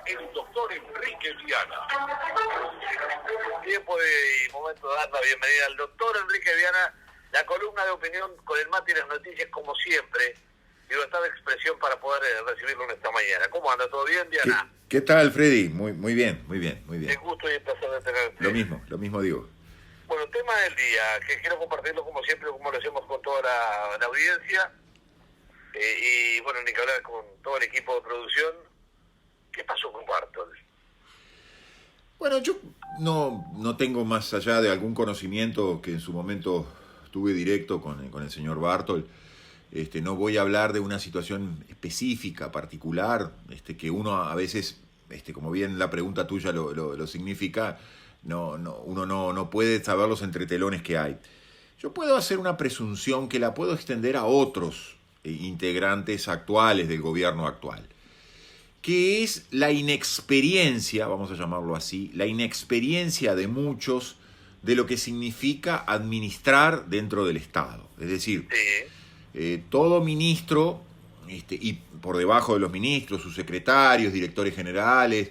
el doctor Enrique Viana. Tiempo y momento de dar la bienvenida al doctor Enrique Viana, la columna de opinión con el mate y las noticias, como siempre. Libertad de expresión para poder recibirlo en esta mañana. ¿Cómo anda? ¿Todo bien, Diana? ¿Qué tal, Freddy? Muy bien, muy bien, muy bien. El gusto y el placer de tenerte. Lo mismo digo. Bueno, tema del día, que quiero compartirlo como siempre, como lo hacemos con toda la audiencia. Y bueno, ni que hablar con todo el equipo de producción. ¿Qué pasó con Bartol? Bueno, yo no tengo más allá de algún conocimiento que en su momento tuve directo con el señor Bartol. No voy a hablar de una situación específica, particular, que uno a veces, como bien la pregunta tuya lo significa, uno no puede saber los entretelones que hay. Yo puedo hacer una presunción que la puedo extender a otros integrantes actuales del gobierno actual, que es la inexperiencia, vamos a llamarlo así, la inexperiencia de muchos de lo que significa administrar dentro del Estado. Es decir, todo ministro, y por debajo de los ministros, sus secretarios, directores generales,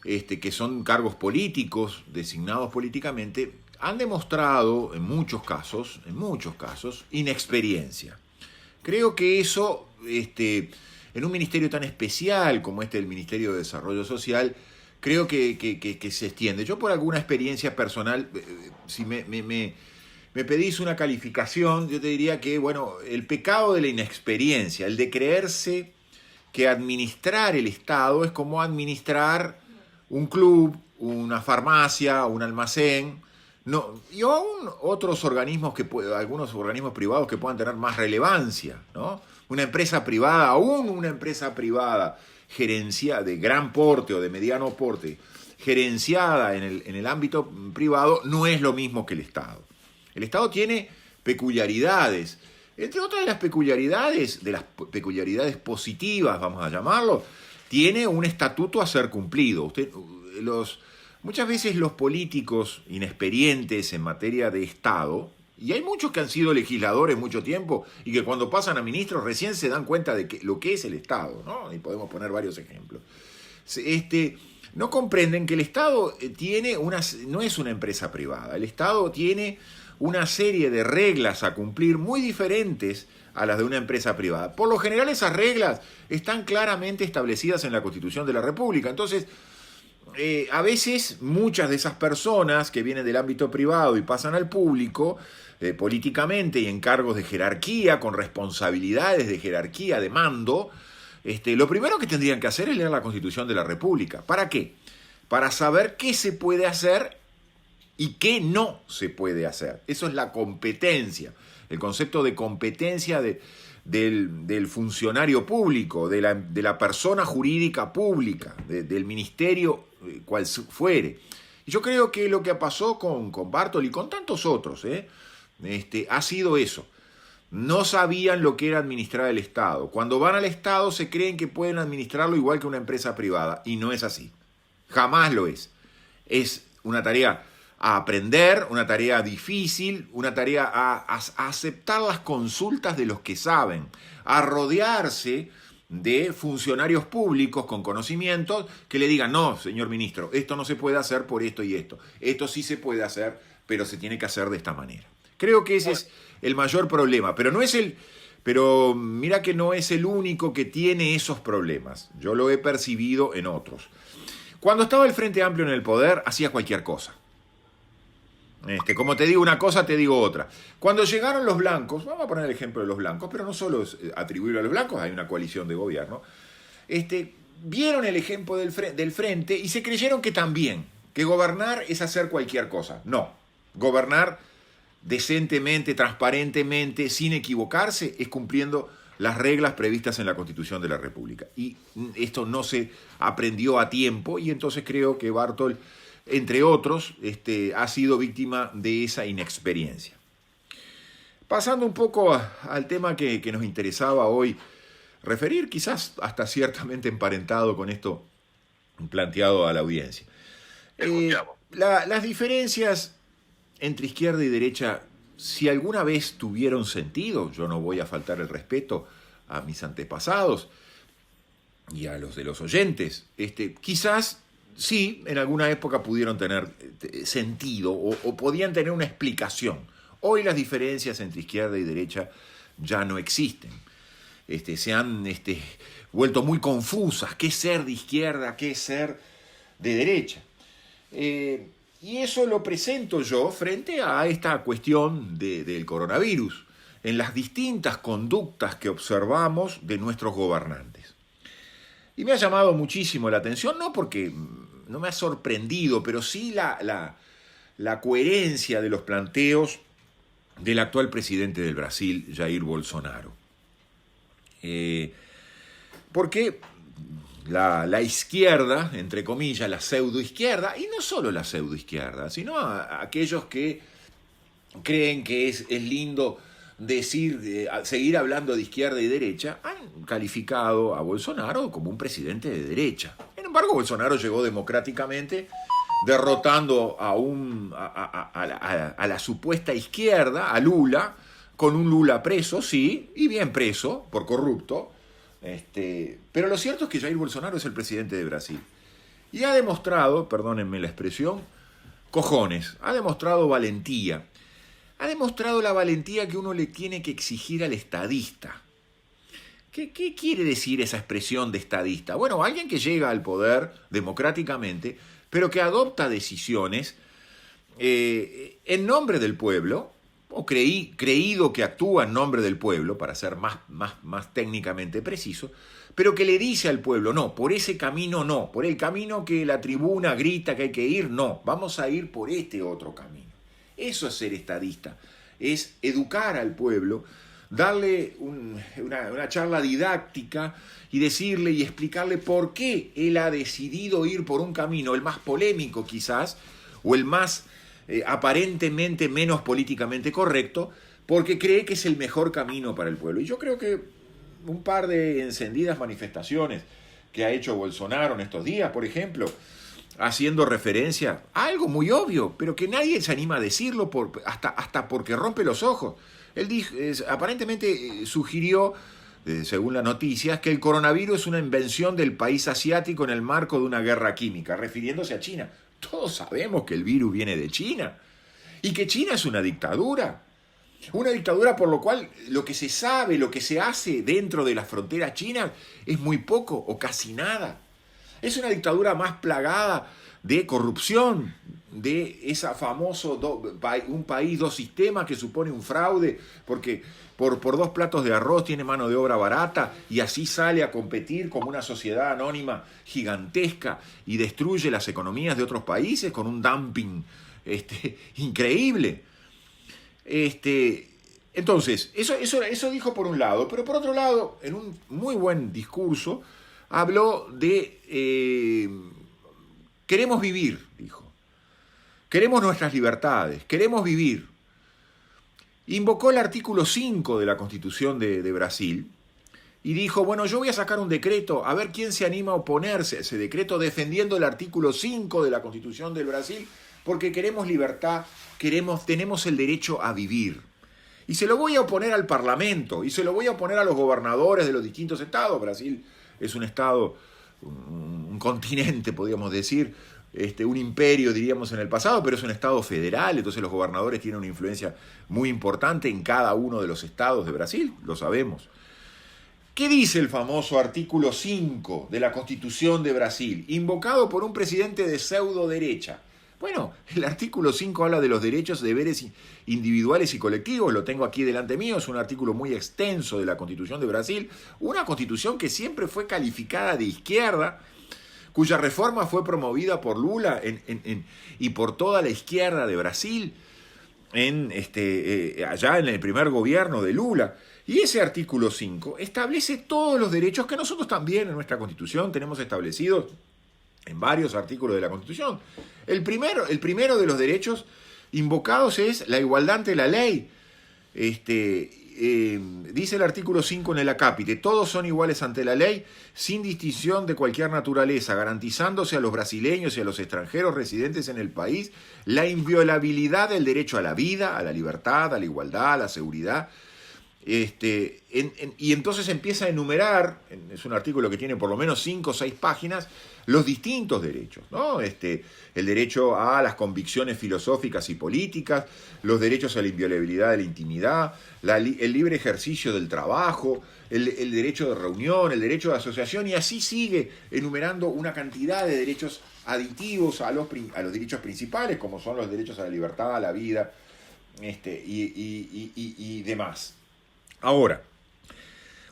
que son cargos políticos, designados políticamente, han demostrado en muchos casos, inexperiencia. Creo que eso, en un ministerio tan especial como el Ministerio de Desarrollo Social, creo que se extiende. Yo, por alguna experiencia personal, si me pedís una calificación, yo te diría que, bueno, el pecado de la inexperiencia, el de creerse que administrar el Estado es como administrar un club, una farmacia, un almacén, y aún otros organismos algunos organismos privados que puedan tener más relevancia, ¿no? Una empresa privada, aún una empresa privada gerenciada de gran porte o de mediano porte, gerenciada en el ámbito privado, no es lo mismo que el Estado. El Estado tiene peculiaridades. Entre otras de las peculiaridades positivas, vamos a llamarlo, tiene un estatuto a ser cumplido. Muchas veces los políticos inexperientes en materia de Estado, y hay muchos que han sido legisladores mucho tiempo y que cuando pasan a ministros recién se dan cuenta de lo que es el Estado, ¿no? Y podemos poner varios ejemplos. No comprenden que el Estado no es una empresa privada. El Estado tiene una serie de reglas a cumplir muy diferentes a las de una empresa privada. Por lo general, esas reglas están claramente establecidas en la Constitución de la República. Entonces, a veces muchas de esas personas que vienen del ámbito privado y pasan al público, políticamente y en cargos de jerarquía, con responsabilidades de jerarquía, de mando, lo primero que tendrían que hacer es leer la Constitución de la República. ¿Para qué? Para saber qué se puede hacer y qué no se puede hacer. Eso es la competencia, el concepto de competencia del funcionario público, de la persona jurídica pública, del ministerio, cual fuere. Y yo creo que lo que pasó con Bartol y con tantos otros, ha sido eso. No sabían lo que era administrar el Estado. Cuando van al Estado se creen que pueden administrarlo igual que una empresa privada, y no es así. Jamás lo es. Es una tarea a aprender, una tarea difícil, una tarea a aceptar las consultas de los que saben, a rodearse de funcionarios públicos con conocimientos que le digan: no, señor ministro, esto no se puede hacer por esto y esto. Esto sí se puede hacer, pero se tiene que hacer de esta manera. Creo que ese es el mayor problema, pero mira que no es el único que tiene esos problemas. Yo lo he percibido en otros. Cuando estaba el Frente Amplio en el poder, hacía cualquier cosa. Como te digo una cosa, te digo otra. Cuando llegaron los blancos, vamos a poner el ejemplo de los blancos, pero no solo es atribuirlo a los blancos, hay una coalición de gobierno, vieron el ejemplo del frente y se creyeron que también, que gobernar es hacer cualquier cosa. No, gobernar decentemente, transparentemente, sin equivocarse, es cumpliendo las reglas previstas en la Constitución de la República. Y esto no se aprendió a tiempo, y entonces creo que Bartol, entre otros, ha sido víctima de esa inexperiencia. Pasando un poco al tema que nos interesaba hoy referir, quizás hasta ciertamente emparentado con esto planteado a la audiencia. Las diferencias entre izquierda y derecha, si alguna vez tuvieron sentido, yo no voy a faltar el respeto a mis antepasados, y a los de los oyentes, quizás sí, en alguna época pudieron tener sentido o podían tener una explicación. Hoy las diferencias entre izquierda y derecha ya no existen. Se han vuelto muy confusas. ¿Qué es ser de izquierda? ¿Qué es ser de derecha? Y eso lo presento yo frente a esta cuestión del coronavirus, en las distintas conductas que observamos de nuestros gobernantes. Y me ha llamado muchísimo la atención, no porque no me ha sorprendido, pero sí la coherencia de los planteos del actual presidente del Brasil, Jair Bolsonaro. Porque la izquierda, entre comillas, la pseudoizquierda, y no solo la pseudoizquierda, sino aquellos que creen que es lindo decir, seguir hablando de izquierda y derecha, han calificado a Bolsonaro como un presidente de derecha. Sin embargo, Bolsonaro llegó democráticamente, derrotando a la supuesta izquierda, a Lula, con un Lula preso, sí, y bien preso, por corrupto. Pero lo cierto es que Jair Bolsonaro es el presidente de Brasil. Y ha demostrado, perdónenme la expresión, cojones, ha demostrado valentía. Ha demostrado la valentía que uno le tiene que exigir al estadista. ¿Qué quiere decir esa expresión de estadista? Bueno, alguien que llega al poder democráticamente, pero que adopta decisiones en nombre del pueblo, o creído que actúa en nombre del pueblo, para ser más técnicamente preciso, pero que le dice al pueblo, no, por ese camino no, por el camino que la tribuna grita que hay que ir, no, vamos a ir por este otro camino. Eso es ser estadista, es educar al pueblo, darle una charla didáctica y decirle y explicarle por qué él ha decidido ir por un camino, el más polémico quizás, o el más aparentemente menos políticamente correcto, porque cree que es el mejor camino para el pueblo. Y yo creo que un par de encendidas manifestaciones que ha hecho Bolsonaro en estos días, por ejemplo, haciendo referencia a algo muy obvio, pero que nadie se anima a decirlo hasta porque rompe los ojos. Él aparentemente sugirió, según las noticias, que el coronavirus es una invención del país asiático en el marco de una guerra química, refiriéndose a China. Todos sabemos que el virus viene de China y que China es una dictadura. Una dictadura por lo cual lo que se sabe, lo que se hace dentro de las fronteras chinas es muy poco o casi nada. Es una dictadura más plagada de corrupción, de esa famoso un país, dos sistemas, que supone un fraude, porque por 2 platos de arroz tiene mano de obra barata y así sale a competir como una sociedad anónima gigantesca y destruye las economías de otros países con un dumping increíble. Entonces, eso dijo por un lado, pero por otro lado, en un muy buen discurso, habló de queremos vivir, dijo. Queremos nuestras libertades, queremos vivir. Invocó el artículo 5 de la Constitución de Brasil y dijo, bueno, yo voy a sacar un decreto, a ver quién se anima a oponerse a ese decreto defendiendo el artículo 5 de la Constitución del Brasil, porque queremos libertad, tenemos el derecho a vivir. Y se lo voy a oponer al Parlamento, y se lo voy a oponer a los gobernadores de los distintos estados. Brasil es un estado, un continente, podríamos decir, un imperio, diríamos, en el pasado, pero es un estado federal, entonces los gobernadores tienen una influencia muy importante en cada uno de los estados de Brasil, lo sabemos. ¿Qué dice el famoso artículo 5 de la Constitución de Brasil, invocado por un presidente de pseudo derecha? Bueno, el artículo 5 habla de los derechos y deberes individuales y colectivos, lo tengo aquí delante mío, es un artículo muy extenso de la Constitución de Brasil, una constitución que siempre fue calificada de izquierda, cuya reforma fue promovida por Lula y por toda la izquierda de Brasil, allá en el primer gobierno de Lula. Y ese artículo 5 establece todos los derechos que nosotros también en nuestra Constitución tenemos establecidos en varios artículos de la Constitución. El primero de los derechos invocados es la igualdad ante la ley. Dice el artículo 5 en el acápite, todos son iguales ante la ley, sin distinción de cualquier naturaleza, garantizándose a los brasileños y a los extranjeros residentes en el país la inviolabilidad del derecho a la vida, a la libertad, a la igualdad, a la seguridad, Y entonces empieza a enumerar, es un artículo que tiene por lo menos 5 o 6 páginas, los distintos derechos, ¿no? El derecho a las convicciones filosóficas y políticas, los derechos a la inviolabilidad de la intimidad, el libre ejercicio del trabajo, el derecho de reunión, el derecho de asociación, y así sigue enumerando una cantidad de derechos aditivos a los derechos principales, como son los derechos a la libertad, a la vida, y demás. Ahora,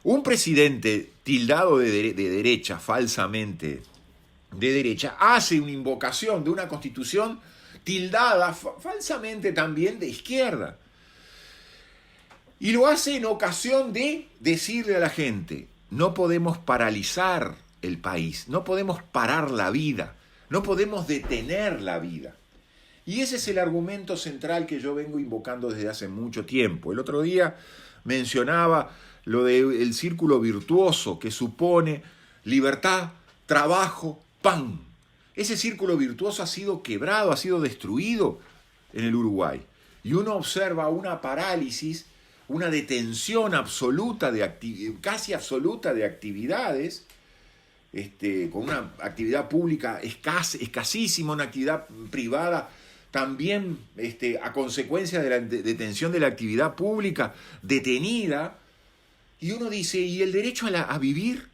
un presidente tildado de derecha, falsamente de derecha, hace una invocación de una constitución tildada falsamente también de izquierda. Y lo hace en ocasión de decirle a la gente, no podemos paralizar el país, no podemos parar la vida, no podemos detener la vida. Y ese es el argumento central que yo vengo invocando desde hace mucho tiempo. El otro día mencionaba lo del círculo virtuoso que supone libertad, trabajo, pan. Ese círculo virtuoso ha sido quebrado, ha sido destruido en el Uruguay. Y uno observa una parálisis, una detención absoluta, casi absoluta de actividades, con una actividad pública escasísima, una actividad privada también a consecuencia de la detención de la actividad pública detenida, y uno dice, ¿y el derecho a vivir?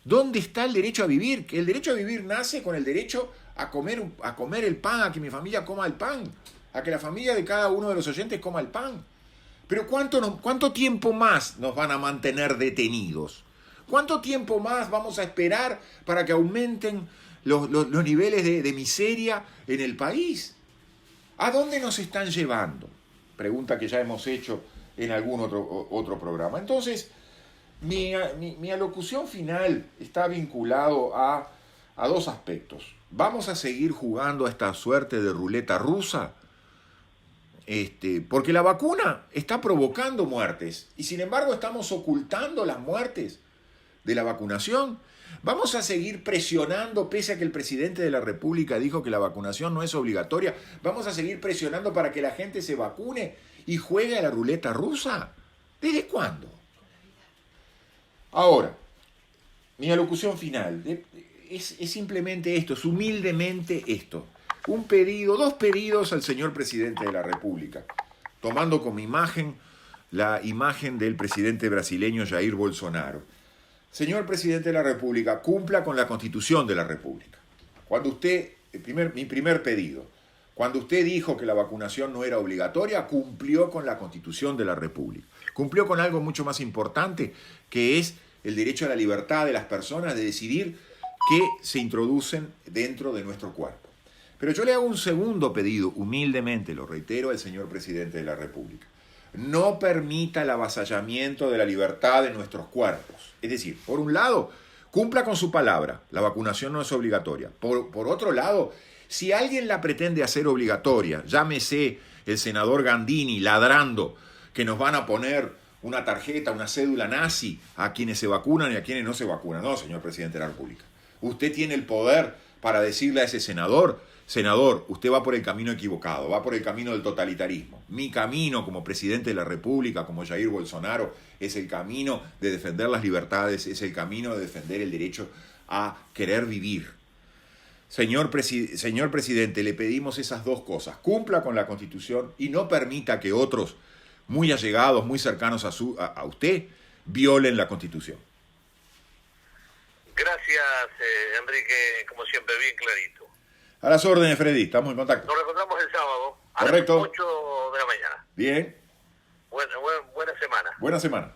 ¿Dónde está el derecho a vivir? Que el derecho a vivir nace con el derecho a comer el pan, a que mi familia coma el pan, a que la familia de cada uno de los oyentes coma el pan. Pero ¿cuánto tiempo más nos van a mantener detenidos? ¿Cuánto tiempo más vamos a esperar para que aumenten los niveles de miseria en el país? ¿A dónde nos están llevando? Pregunta que ya hemos hecho en algún otro programa. Entonces, mi alocución final está vinculado a 2 aspectos. ¿Vamos a seguir jugando a esta suerte de ruleta rusa? Porque la vacuna está provocando muertes y sin embargo estamos ocultando las muertes de la vacunación. ¿Vamos a seguir presionando, pese a que el presidente de la República dijo que la vacunación no es obligatoria? ¿Vamos a seguir presionando para que la gente se vacune y juegue a la ruleta rusa? ¿Desde cuándo? Ahora, mi alocución final es simplemente esto, es humildemente esto. 2 pedidos al señor presidente de la República, tomando como imagen la imagen del presidente brasileño Jair Bolsonaro. Señor presidente de la República, cumpla con la Constitución de la República. Mi primer pedido, cuando usted dijo que la vacunación no era obligatoria, cumplió con la Constitución de la República. Cumplió con algo mucho más importante, que es el derecho a la libertad de las personas de decidir qué se introducen dentro de nuestro cuerpo. Pero yo le hago un segundo pedido, humildemente, lo reitero al señor presidente de la República. No permita el avasallamiento de la libertad de nuestros cuerpos. Es decir, por un lado, cumpla con su palabra, la vacunación no es obligatoria. Por otro lado, si alguien la pretende hacer obligatoria, llámese el senador Gandini ladrando que nos van a poner una tarjeta, una cédula nazi a quienes se vacunan y a quienes no se vacunan. No, señor presidente de la República. Usted tiene el poder para decirle a ese senador, usted va por el camino equivocado, va por el camino del totalitarismo. Mi camino como presidente de la República, como Jair Bolsonaro, es el camino de defender las libertades, es el camino de defender el derecho a querer vivir. Señor presidente, le pedimos esas 2 cosas. Cumpla con la Constitución y no permita que otros muy allegados, muy cercanos a usted, violen la Constitución. Gracias, Enrique, como siempre, bien clarito. A las órdenes, Freddy, estamos en contacto. Nos reencontramos el sábado a Correcto. las 8 de la mañana. Bien. Buena semana. Buena semana.